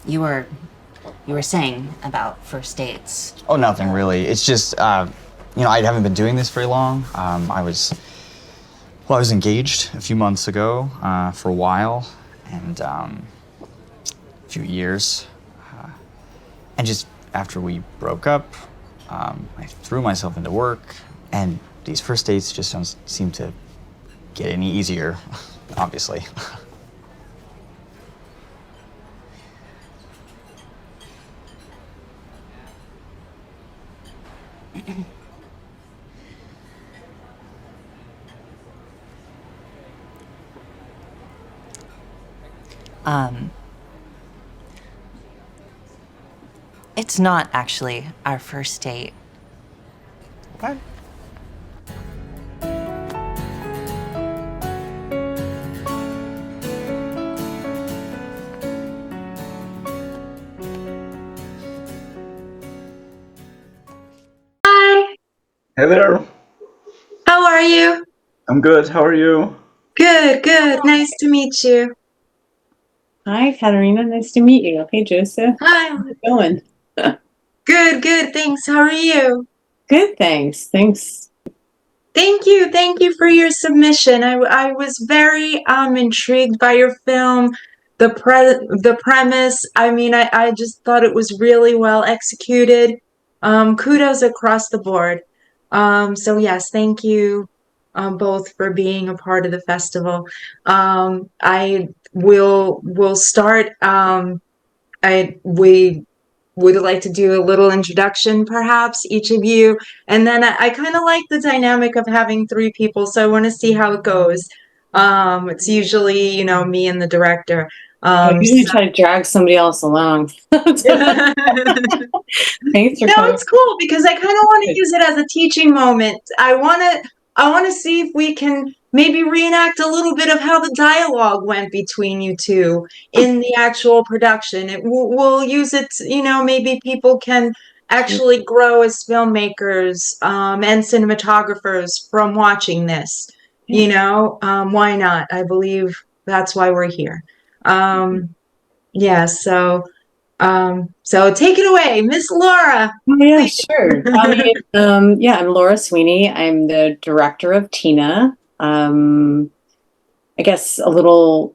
you were saying about first dates. Oh, nothing really. It's just, I haven't been doing this very long. I was engaged a few months ago for a while, and a few years. And just after we broke up, I threw myself into work, and these first dates just don't seem to get any easier, obviously. It's not actually our first date. What? Hi, Hey there. how are you? I'm good. How are you? Good, good. Nice to meet you. Hi, Katerina. Nice to meet you. Hey, Joseph. Hi. How's it going? Good, good. Thanks. How are you? Good, thanks. Thanks. Thank you for your submission. I was very intrigued by your film, the premise. I mean, I just thought it was really well executed. Kudos across the board. So yes, thank you both for being a part of the festival. I will start. We would like to do a little introduction, perhaps, each of you. And then I kind of like the dynamic of having three people, so I want to see how it goes. It's usually, me and the director. I usually So try to drag somebody else along. Thanks for no, coming. it's cool because I kind of want to use it as a teaching moment. I want to see if we can maybe reenact a little bit of how the dialogue went between you two in the actual production. We'll use it, maybe people can actually grow as filmmakers and cinematographers from watching this. Why not? I believe that's why we're here. Yeah, so take it away, Miss Laura. Oh, yeah, sure. I'm Laura Sweeney. I'm the director of Tina. I guess a little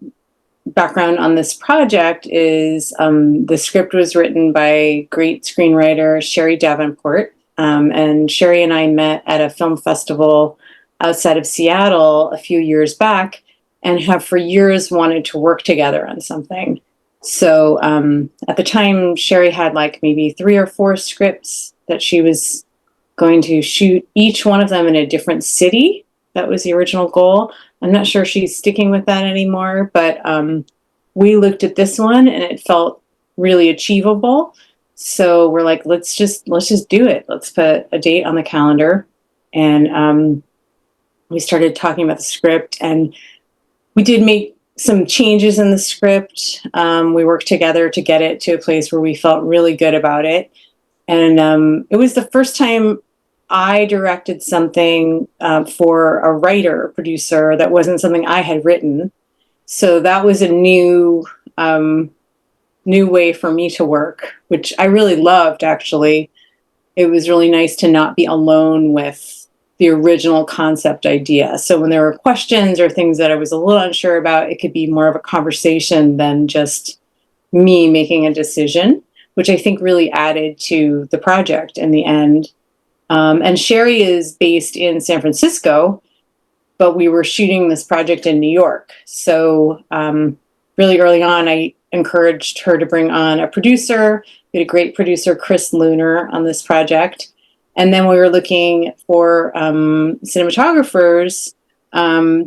background on this project is the script was written by great screenwriter Sherry Davenport. And Sherry and I met at a film festival outside of Seattle a few years back and have for years wanted to work together on something. So at the time, Sherry had like maybe 3 or 4 scripts that she was going to shoot, each one of them in a different city. That was the original goal. I'm not sure she's sticking with that anymore, but we looked at this one and it felt really achievable. So we're like, let's just do it. Let's put a date on the calendar. And we started talking about the script, and we did make some changes in the script. We worked together to get it to a place where we felt really good about it. And it was the first time I directed something for a writer, a producer, that wasn't something I had written. So that was a new way for me to work, which I really loved, actually. It was really nice to not be alone with the original concept idea. So when there were questions or things that I was a little unsure about, it could be more of a conversation than just me making a decision, which I think really added to the project in the end. And Sherry is based in San Francisco, but we were shooting this project in New York. So really early on, I encouraged her to bring on a producer. We had a great producer, Chris Lunar, on this project. And then we were looking for cinematographers.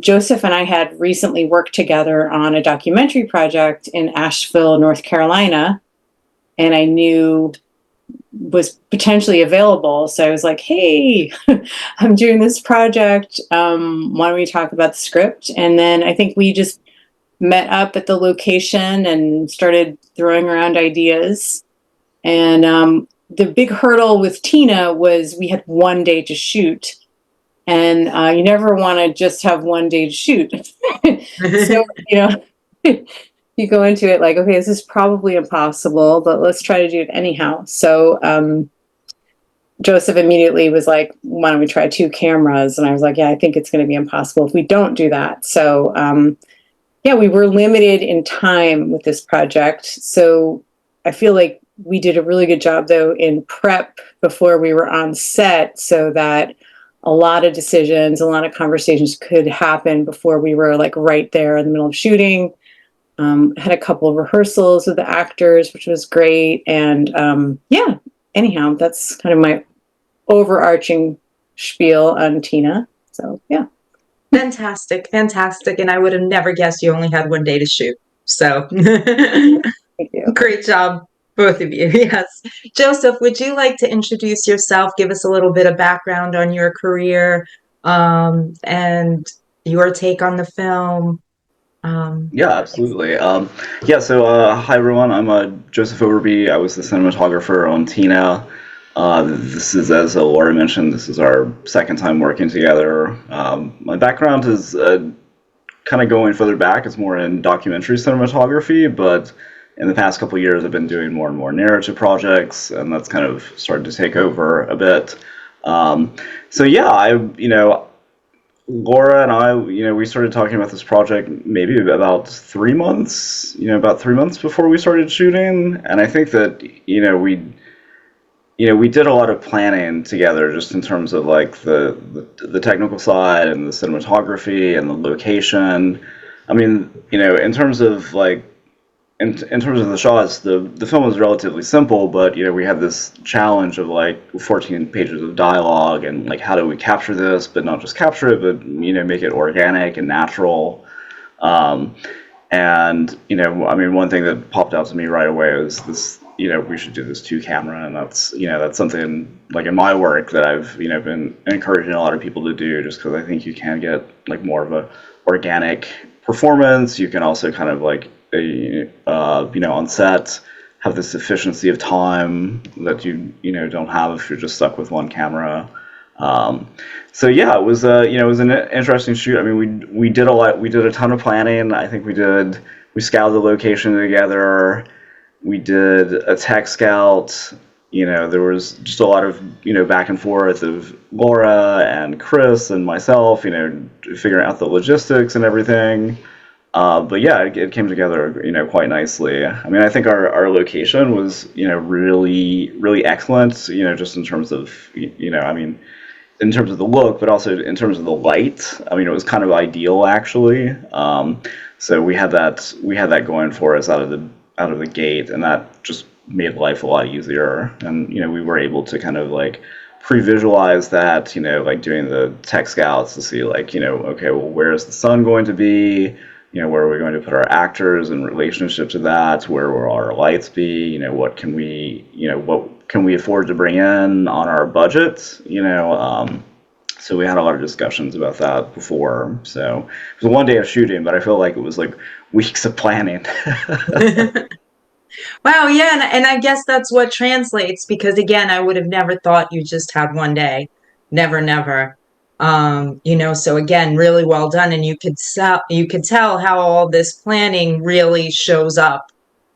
Joseph and I had recently worked together on a documentary project in Asheville, North Carolina, and I knew was potentially available. So I was like, hey, I'm doing this project. Why don't we talk about the script? And then I think we just met up at the location and started throwing around ideas. And the big hurdle with Tina was we had one day to shoot. And you never want to just have one day to shoot. So, you go into it like, okay, this is probably impossible, but let's try to do it anyhow. So Joseph immediately was like, why don't we try 2 cameras? And I was like, yeah, I think it's going to be impossible if we don't do that. So yeah, we were limited in time with this project. So I feel like we did a really good job, though, in prep before we were on set, so that a lot of decisions, a lot of conversations could happen before we were like right there in the middle of shooting. Had a couple of rehearsals with the actors, which was great. And yeah, anyhow, that's kind of my overarching spiel on Tina. So yeah. Fantastic, fantastic. And I would have never guessed you only had 1 day to shoot. So Thank you. great job, both of you. Yes. Joseph, would you like to introduce yourself? Give us a little bit of background on your career, and your take on the film. Yeah, absolutely. So hi everyone. I'm Joseph Overbey. I was the cinematographer on Tina. This is, as Laura mentioned, this is our second time working together. My background is kind of going further back. It's more in documentary cinematography, but in the past couple of years, I've been doing more and more narrative projects, and that's kind of started to take over a bit. So yeah, Laura and I, we started talking about this project maybe about 3 months, about 3 months before we started shooting. And I think that, we did a lot of planning together, just in terms of like the technical side and the cinematography and the location. I mean, in terms of like, in terms of the shots, the film was relatively simple, but we had this challenge of like 14 pages of dialogue, and like, how do we capture this, but not just capture it, but make it organic and natural. And I mean, one thing that popped out to me right away was this. We should do this 2 camera, and that's that's something like in my work that I've been encouraging a lot of people to do, just because I think you can get like more of a organic performance. You can also kind of like on set have this efficiency of time that you don't have if you're just stuck with 1 camera. So yeah, it was it was an interesting shoot. I mean, we did a lot. We did a ton of planning. I think we scouted the location together. We did a tech scout. There was just a lot of back and forth of Laura and Chris and myself, figuring out the logistics and everything. But yeah, it came together, quite nicely. I mean, I think our location was, really, really excellent, just in terms of, I mean, in terms of the look, but also in terms of the light. I mean, it was kind of ideal, actually. So we had that going for us out of the gate, and that just made life a lot easier. And, we were able to kind of like pre-visualize that, like doing the tech scouts to see like, okay, well, where is the sun going to be? Where are we going to put our actors in relationship to that? Where will our lights be? What can we afford to bring in on our budget? So we had a lot of discussions about that before. So it was 1 day of shooting, but I feel like it was like weeks of planning. Wow, yeah, and I guess that's what translates, because again, I would have never thought you just had 1 day. Never, never. So again, really well done, and you could tell how all this planning really shows up,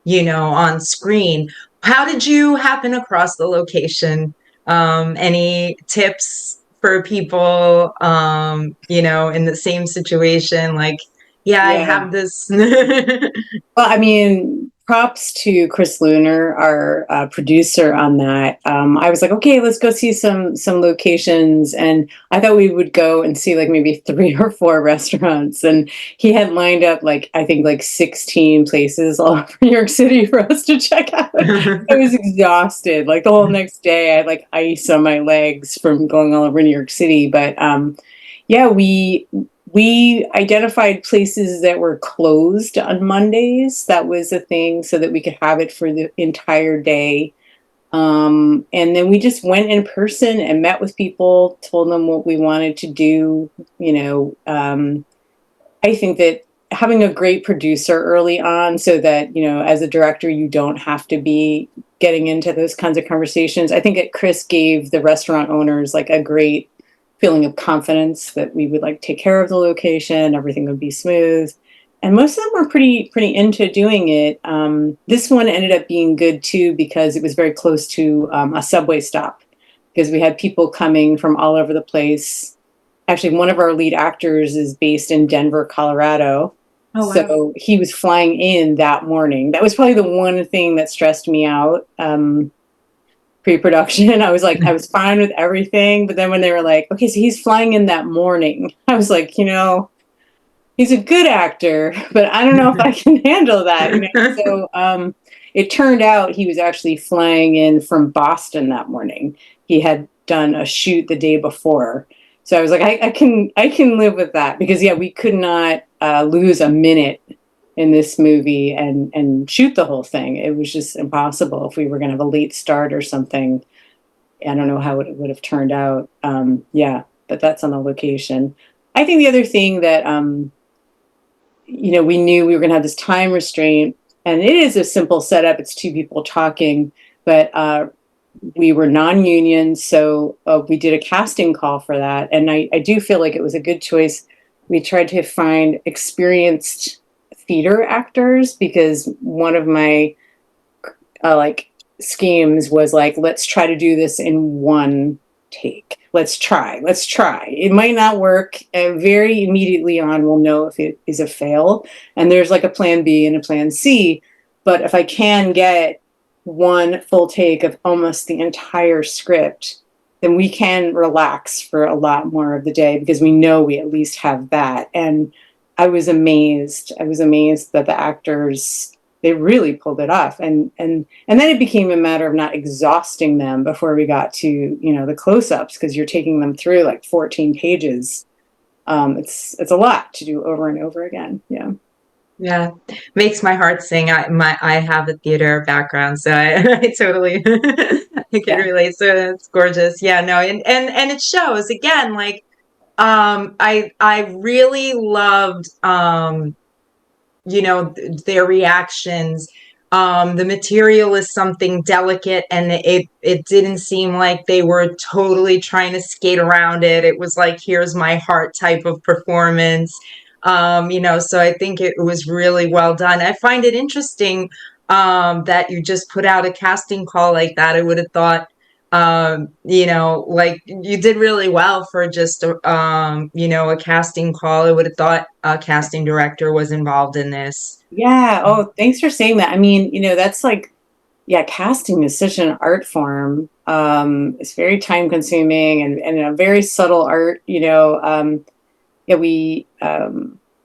on screen. How did you happen across the location? Any tips for people, in the same situation? Like, yeah, I Yeah. have this. Well, I mean, props to Chris Lunar, our producer on that. I was like, okay, let's go see some locations, and I thought we would go and see like maybe 3 or 4 restaurants, and he had lined up like I think like 16 places all over New York City for us to check out. I was exhausted. Like the whole next day, I had like ice on my legs from going all over New York City. But yeah, we identified places that were closed on Mondays. That was a thing, so that we could have it for the entire day. And then we just went in person and met with people, told them what we wanted to do. I think that having a great producer early on, so that, as a director, you don't have to be getting into those kinds of conversations. I think that Chris gave the restaurant owners like a great feeling of confidence that we would like take care of the location, everything would be smooth. and most of them were pretty into doing it. This one ended up being good too because it was very close to a subway stop, because we had people coming from all over the place. Actually, one of our lead actors is based in Denver, Colorado. Oh, wow. So he was flying in that morning. That was probably the one thing that stressed me out. Pre-production, I was like, I was fine with everything, but then when they were like, okay, so he's flying in that morning, I was like, he's a good actor, but I don't know if I can handle that. So it turned out he was actually flying in from Boston that morning. He had done a shoot the day before, so I was like, I can live with that, because we could not lose a minute in this movie and shoot the whole thing. It was just impossible. If we were going to have a late start or something, I don't know how it would have turned out. But that's on the location. I think the other thing that, we knew we were going to have this time restraint, and it is a simple setup. It's two people talking, but we were non-union, so we did a casting call for that. And I do feel like it was a good choice. We tried to find experienced theater actors, because one of my schemes was like, let's try to do this in one take. Let's try. It might not work. Very immediately on, we'll know if it is a fail. And there's like a plan B and a plan C. But if I can get one full take of almost the entire script, then we can relax for a lot more of the day, because we know we at least have that. And I was amazed that the actors, they really pulled it off. And then it became a matter of not exhausting them before we got to, the close-ups, because you're taking them through like 14 pages. It's a lot to do over and over again. Yeah. Yeah, makes my heart sing. I have a theater background, so I totally I can relate. So it's gorgeous. Yeah, no, and it shows again. Like, I really loved their reactions. The material is something delicate, and it didn't seem like they were totally trying to skate around it. It was like, here's my heart type of performance. So I think it was really well done. I find it interesting that you just put out a casting call like that. I would have thought, like, you did really well for just a casting call. I would have thought a casting director was involved in this. Yeah. Oh, thanks for saying that. I mean, that's like, casting is such an art form. It's very time consuming and a very subtle art,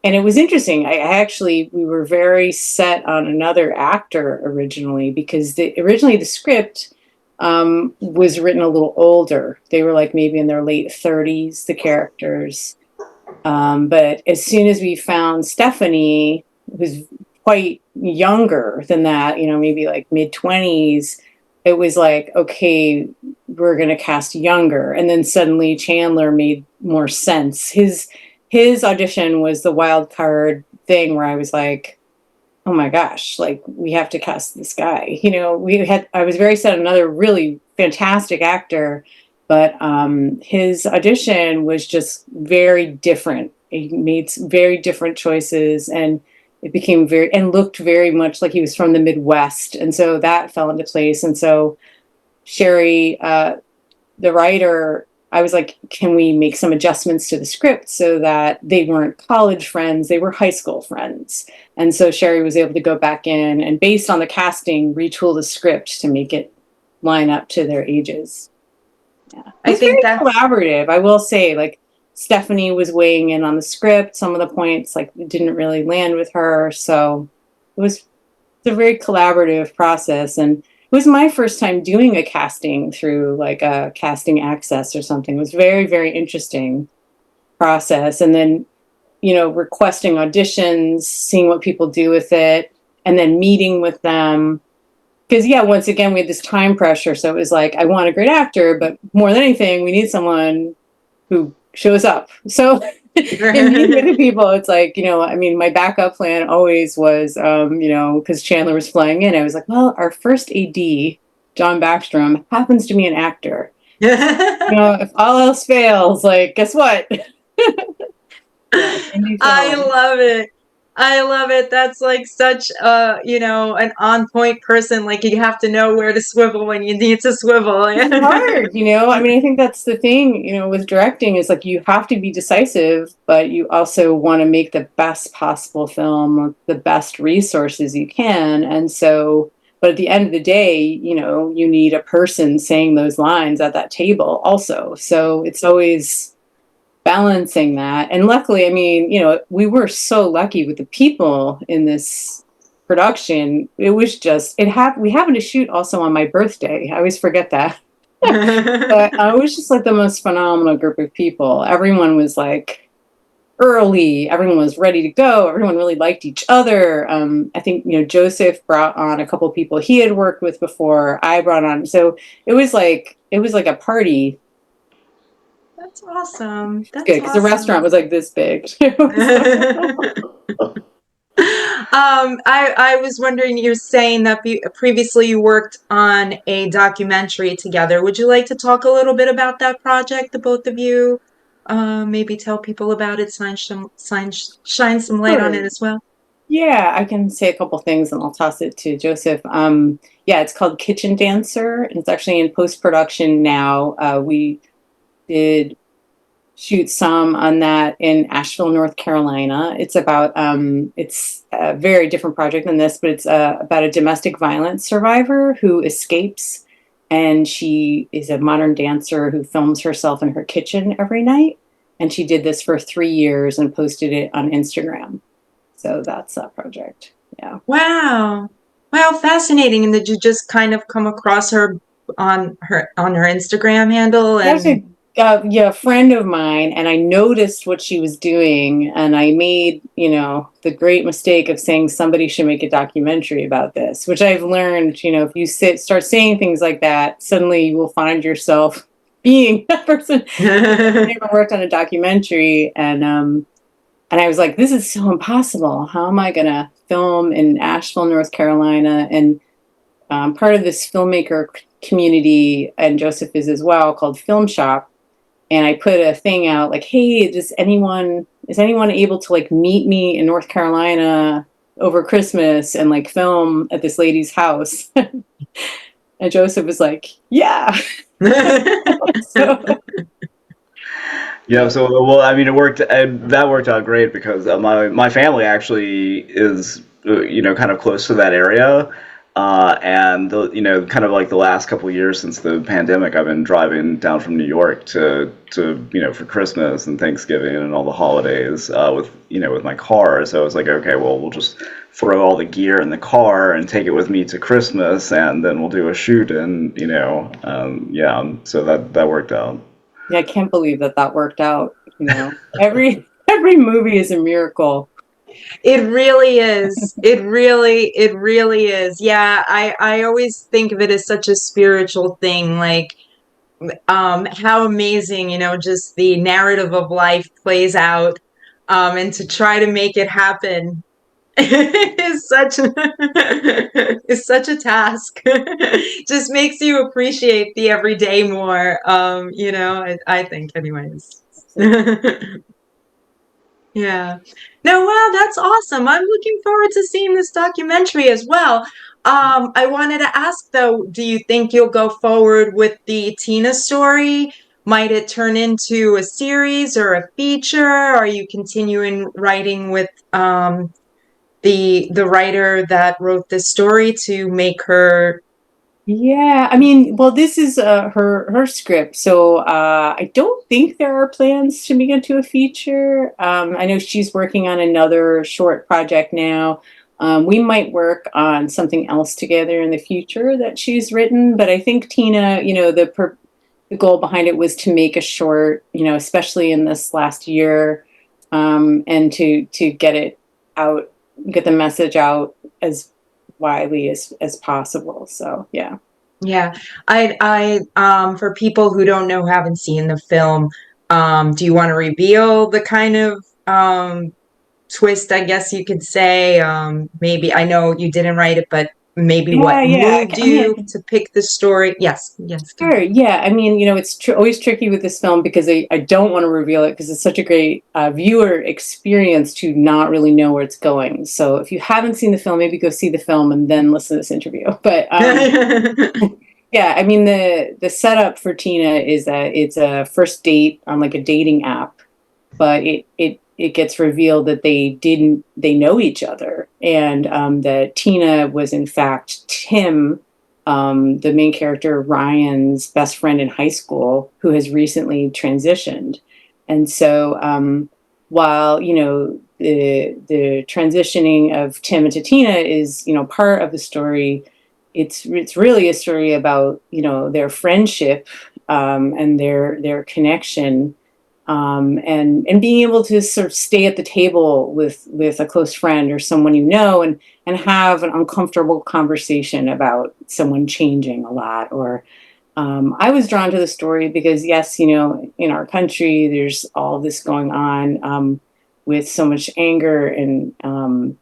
and it was interesting. We were very set on another actor originally, because originally the script was written a little older. They were like maybe in their late 30s, the characters. But as soon as we found Stephanie, who's quite younger than that, maybe like mid-20s, it was like, okay, we're going to cast younger. And then suddenly Chandler made more sense. His audition was the wild card thing where I was like, oh my gosh, like, we have to cast this guy. I was very set on another really fantastic actor, but his audition was just very different. He made very different choices, and it became looked very much like he was from the Midwest. And so that fell into place. And so Sherry, the writer, I was like, can we make some adjustments to the script so that they weren't college friends, they were high school friends? And so Sherry was able to go back in and, based on the casting, retool the script to make it line up to their ages. Yeah. I think that's collaborative. I will say, like, Stephanie was weighing in on the script. Some of the points, like, didn't really land with her. So it's a very collaborative process. And it was my first time doing a casting through like a casting access or something. It was very, very interesting process. And then, requesting auditions, seeing what people do with it, and then meeting with them. Because, once again, we had this time pressure. So it was like, I want a great actor, but more than anything, we need someone who shows up. So in meeting with the people, it's like, my backup plan always was, because Chandler was flying in, I was like, well, our first AD, John Backstrom, happens to be an actor. If all else fails, like, guess what? I love it. I love it. That's like such an on point person. Like you have to know where to swivel when you need to swivel. It's hard, I mean, I think that's the thing, with directing is like you have to be decisive, but you also want to make the best possible film with the best resources you can. And so, but at the end of the day, you need a person saying those lines at that table also. So it's always balancing that. And luckily, I mean, we were so lucky with the people in this production. It was just, we happened to shoot also on my birthday. I always forget that. But it was just like the most phenomenal group of people. Everyone was like early. Everyone was ready to go. Everyone really liked each other. I think, Joseph brought on a couple of people he had worked with before. I brought on. So it was like a party. That's awesome. That's good because the restaurant was like this big. I was wondering, you're saying that previously you worked on a documentary together. Would you like to talk a little bit about that project, the both of you? Maybe tell people about it, shine some light on it as well. Yeah, I can say a couple things and I'll toss it to Joseph. Yeah, it's called Kitchen Dancer, and it's actually in post-production now. We did shoot some on that in Asheville, North Carolina. It's about it's a very different project than this, but it's about a domestic violence survivor who escapes, and she is a modern dancer who films herself in her kitchen every night. And she did this for 3 years and posted it on Instagram. So that's that project. Yeah. Wow. Wow, fascinating. And did you just kind of come across her on her Instagram handle? Actually, yeah, a friend of mine, and I noticed what she was doing, and I made, the great mistake of saying somebody should make a documentary about this, which I've learned, if you start saying things like that, suddenly you will find yourself being that person who never worked on a documentary. And I was like, this is so impossible. How am I going to film in Asheville, North Carolina? And part of this filmmaker community, and Joseph is as well, called Film Shop. And I put a thing out like, hey, is anyone able to like meet me in North Carolina over Christmas and like film at this lady's house? And Joseph was like, yeah. So, Yeah, so well, I mean, it worked. That worked out great because my family actually is kind of close to that area, and kind of like the last couple of years since the pandemic, I've been driving down from New York to for Christmas and Thanksgiving and all the holidays with my car. So I was like, okay, well, we'll just throw all the gear in the car and take it with me to Christmas, and then we'll do a shoot, and yeah, so that worked out. yeah, I can't believe that worked out. Every movie is a miracle. It really is. It really is. Yeah, I always think of it as such a spiritual thing. Like, how amazing, just the narrative of life plays out, and to try to make it happen is such a task. Just makes you appreciate the everyday more. I think, anyways. Yeah. No, wow, that's awesome. I'm looking forward to seeing this documentary as well. I wanted to ask though, do you think you'll go forward with the Tina story? Might it turn into a series or a feature? Are you continuing writing with the writer that wrote this story to make her? Yeah, I mean, well, this is her script, so I don't think there are plans to make it into a feature. I know she's working on another short project now. We might work on something else together in the future that she's written, but I think Tina, the goal behind it was to make a short, especially in this last year, and to get it out, get the message out as widely as possible. So yeah. Yeah, for people who don't know, haven't seen the film, do you want to reveal the kind of twist, I guess you could say? Maybe I know you didn't write it, but maybe Yeah, what yeah. moved I mean, you to pick the story? Yes, yes. Go. sure. Yeah. I mean, it's always tricky with this film because I don't want to reveal it because it's such a great viewer experience to not really know where it's going. So if you haven't seen the film, maybe go see the film and then listen to this interview. But yeah, I mean, the setup for Tina is that it's a first date on like a dating app, but it gets revealed that they know each other, and that Tina was in fact Tim, the main character Ryan's best friend in high school, who has recently transitioned. And so while the transitioning of Tim into Tina is part of the story, it's really a story about their friendship, and their connection, and being able to sort of stay at the table with a close friend or someone and have an uncomfortable conversation about someone changing a lot. Or I was drawn to the story because, yes, in our country there's all this going on, with so much anger and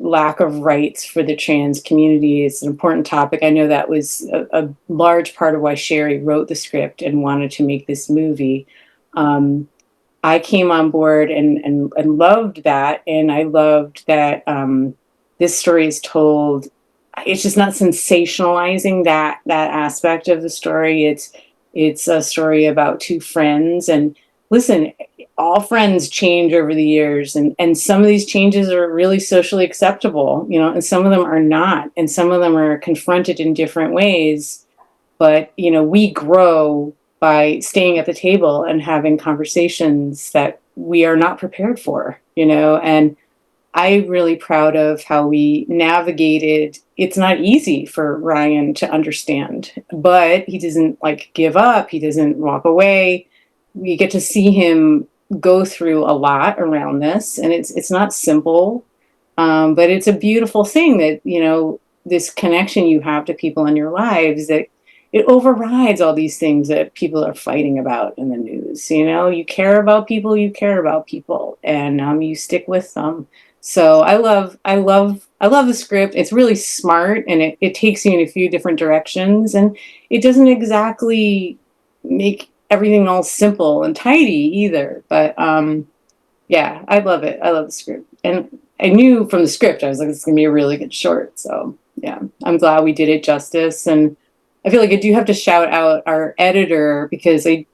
lack of rights for the trans community. It's an important topic. I know that was a large part of why Sherry wrote the script and wanted to make this movie. I came on board and loved that. And I loved that this story is told. It's just not sensationalizing that aspect of the story. It's a story about two friends. And listen, all friends change over the years, and some of these changes are really socially acceptable, and some of them are not, and some of them are confronted in different ways. But we grow by staying at the table and having conversations that we are not prepared for, and I'm really proud of how we navigated. It's not easy for Ryan to understand, but he doesn't give up. He doesn't walk away. We get to see him go through a lot around this, and it's not simple, but it's a beautiful thing that this connection you have to people in your lives, that it overrides all these things that people are fighting about in the news. You care about people, and you stick with them. So I love the script. It's really smart, and it takes you in a few different directions, and it doesn't exactly make everything all simple and tidy either. But yeah, I love it. I love the script. And I knew from the script, I was like, it's going to be a really good short. So yeah, I'm glad we did it justice. And I feel like I do have to shout out our editor, because I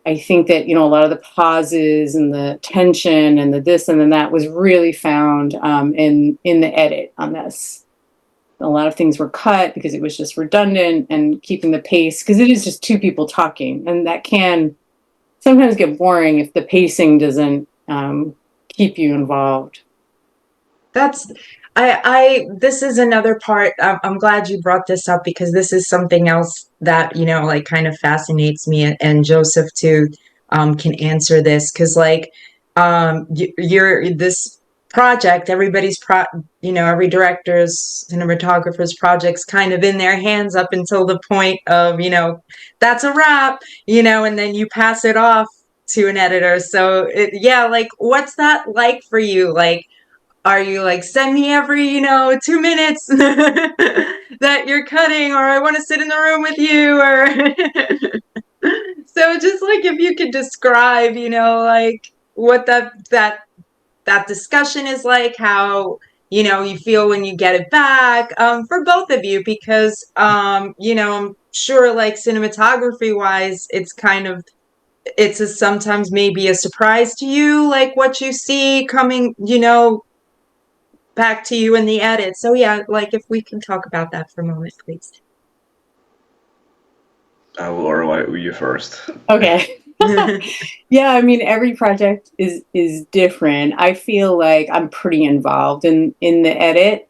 think that, a lot of the pauses and the tension and the this and then that was really found in the edit on this. A lot of things were cut because it was just redundant, and keeping the pace, because it is just two people talking, and that can sometimes get boring if the pacing doesn't keep you involved. That's this is another part. I'm glad you brought this up, because this is something else that, like kind of fascinates me, and Joseph too, can answer this, because you're this project, every director's, cinematographer's project's kind of in their hands up until the point of, that's a wrap, and then you pass it off to an editor. So yeah, what's that like for you? Are you send me every, 2 minutes that you're cutting, or I want to sit in the room with you, or so just if you could describe, what that discussion is like, how, you feel when you get it back, for both of you, because, I'm sure cinematography wise, it's sometimes maybe a surprise to you, what you see coming, back to you in the edit. So yeah, if we can talk about that for a moment, please. Laura, why were you first? Okay. Yeah, I mean, every project is different. I feel like I'm pretty involved in the edit.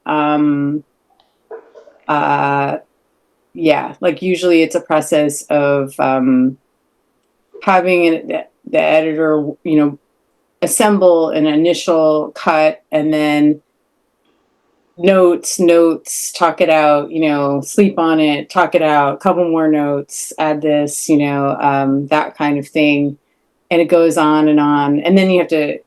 Yeah, usually it's a process of having the editor, assemble an initial cut, and then notes, talk it out, sleep on it, talk it out, a couple more notes, add this, that kind of thing. And it goes on and on. And then you have to,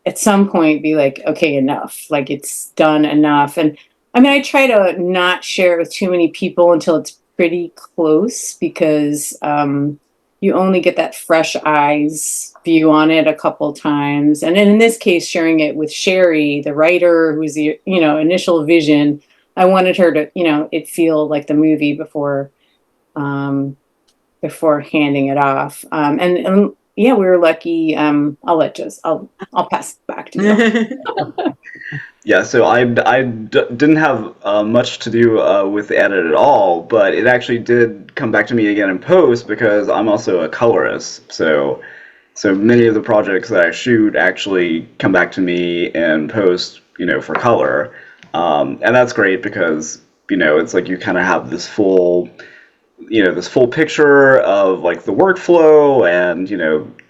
at some point, be like, okay, enough, it's done enough. And I mean, I try to not share it with too many people until it's pretty close, because you only get that fresh eyes view on it a couple times. And then in this case, sharing it with Sherry, the writer, who's the, initial vision, I wanted her to, it feel like the movie before handing it off. And yeah, we were lucky. I'll pass it back to you. Yeah, so didn't have much to do with the edit at all, but it actually did come back to me again in post because I'm also a colorist. So many of the projects that I shoot actually come back to me in post, for color, and that's great because it's like you kind of have this full picture of like the workflow and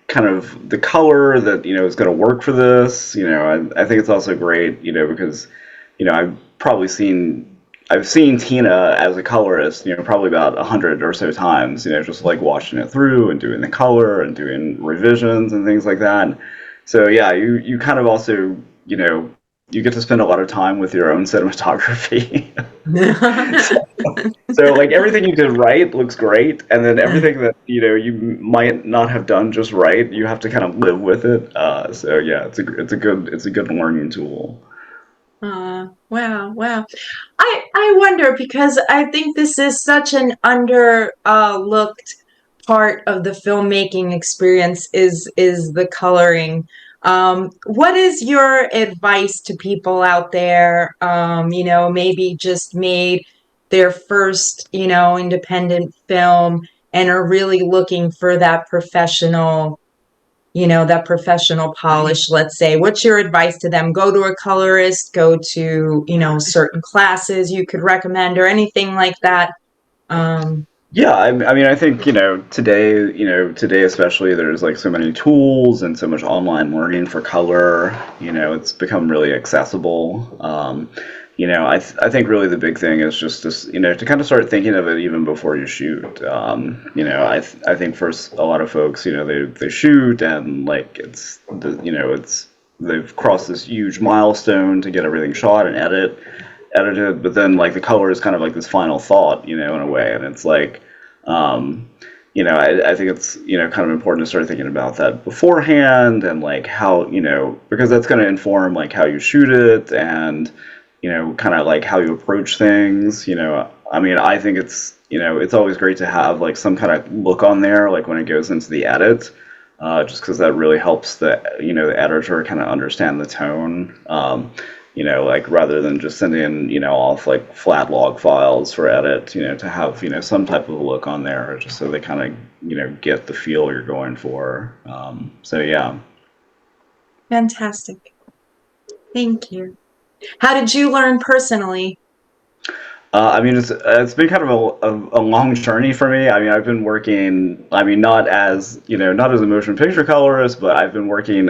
kind of the color that is going to work for this. I think it's also great because I've seen Tina as a colorist probably about 100 or so times, just like watching it through and doing the color and doing revisions and things like that. So yeah, you kind of also you get to spend a lot of time with your own cinematography. So like everything you did right looks great, and then everything that you might not have done just right, you have to kind of live with it. So yeah, it's a good learning tool. Wow. I wonder, because I think this is such an looked part of the filmmaking experience is the coloring. What is your advice to people out there, maybe just made their first, independent film and are really looking for that professional polish, let's say? What's your advice to them? Go to a colorist, go to, certain classes you could recommend, or anything like that? Yeah, I mean, I think today especially, there's like so many tools and so much online learning for color. It's become really accessible. I think really the big thing is just to kind of start thinking of it even before you shoot. I think for a lot of folks, they shoot and like they've crossed this huge milestone to get everything shot and edited, but then like the color is kind of like this final thought, in a way, and it's like, I think it's kind of important to start thinking about that beforehand and like how because that's going to inform like how you shoot it and kind of like how you approach things. I mean, I think it's always great to have like some kind of look on there, like when it goes into the edit, just because that really helps the editor kind of understand the tone. Like rather than just sending off like flat log files for edit, to have some type of a look on there, just so they kind of get the feel you're going for. So yeah. Fantastic. Thank you. How did you learn personally? I mean, it's been kind of a long journey for me. I mean, I've been working. I mean, not as a motion picture colorist, but I've been working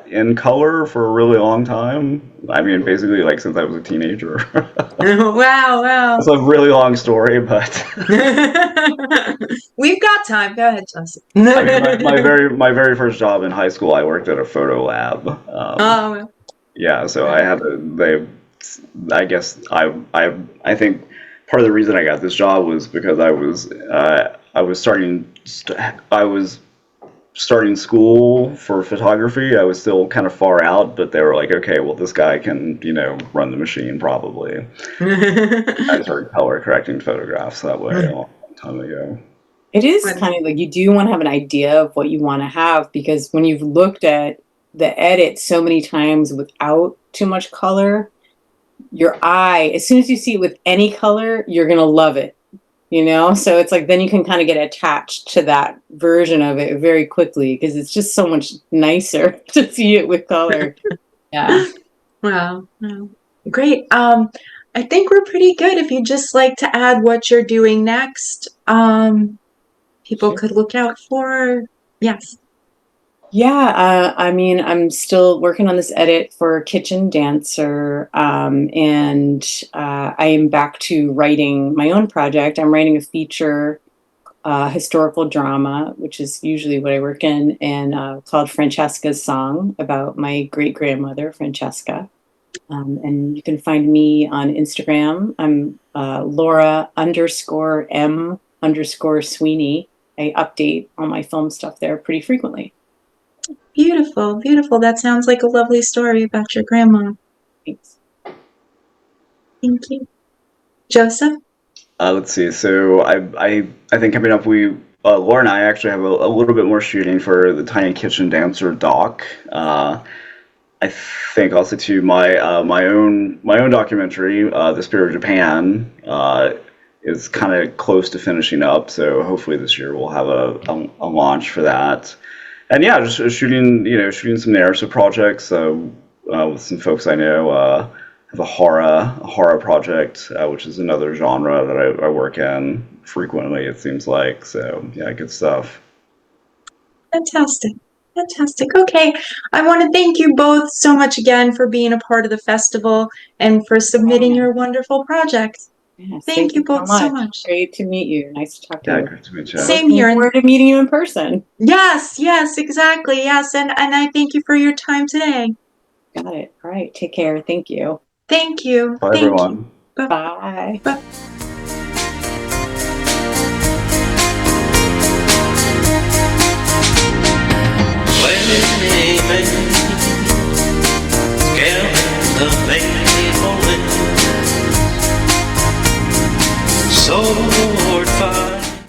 in color for a really long time. I mean, basically, like since I was a teenager. Wow. It's a really long story, but we've got time. Go ahead, Joseph. I mean, my very first job in high school, I worked at a photo lab. Yeah, so I had I guess I think part of the reason I got this job was because I was starting school for photography. I was still kind of far out, but they were like, okay, well, this guy can run the machine probably. I started color correcting photographs that way a long time ago. It is kind of like you do want to have an idea of what you want to have, because when you've looked at the edit so many times without too much color, your eye, as soon as you see it with any color, you're going to love it, So it's like, then you can kind of get attached to that version of it very quickly, because it's just so much nicer to see it with color. Yeah. Wow. Great. I think we're pretty good. If you'd just like to add what you're doing next, people could look out for. Yes. Yeah, I mean, I'm still working on this edit for Kitchen Dancer, and I am back to writing my own project. I'm writing a feature historical drama, which is usually what I work in, and called Francesca's Song, about my great-grandmother, Francesca. And you can find me on Instagram. I'm Laura_M_Sweeney. I update all my film stuff there pretty frequently. Beautiful, beautiful. That sounds like a lovely story about your grandma. Thanks. Thank you. Joseph? Let's see. So I think coming up, Laura and I actually have a little bit more shooting for the Tiny Kitchen Dancer doc. I think also too my own documentary, The Spirit of Japan, is kind of close to finishing up. So hopefully this year we'll have a launch for that. And yeah, just shooting some narrative projects with some folks I know. Have a horror project, which is another genre that I work in frequently. It seems like so. Yeah, good stuff. Fantastic. Fantastic. Okay. I want to thank you both so much again for being a part of the festival and for submitting your wonderful project. Yes, Thank you both so much. Great to meet you. Nice to talk to Yeah, you. great to meet you. Same Looking here. forward to meeting you in person. Yes, yes, exactly. Yes. And I thank you for your time today. Got it. All right. Take care. Thank you. Thank you. Bye, Thank everyone. you. Bye. Bye.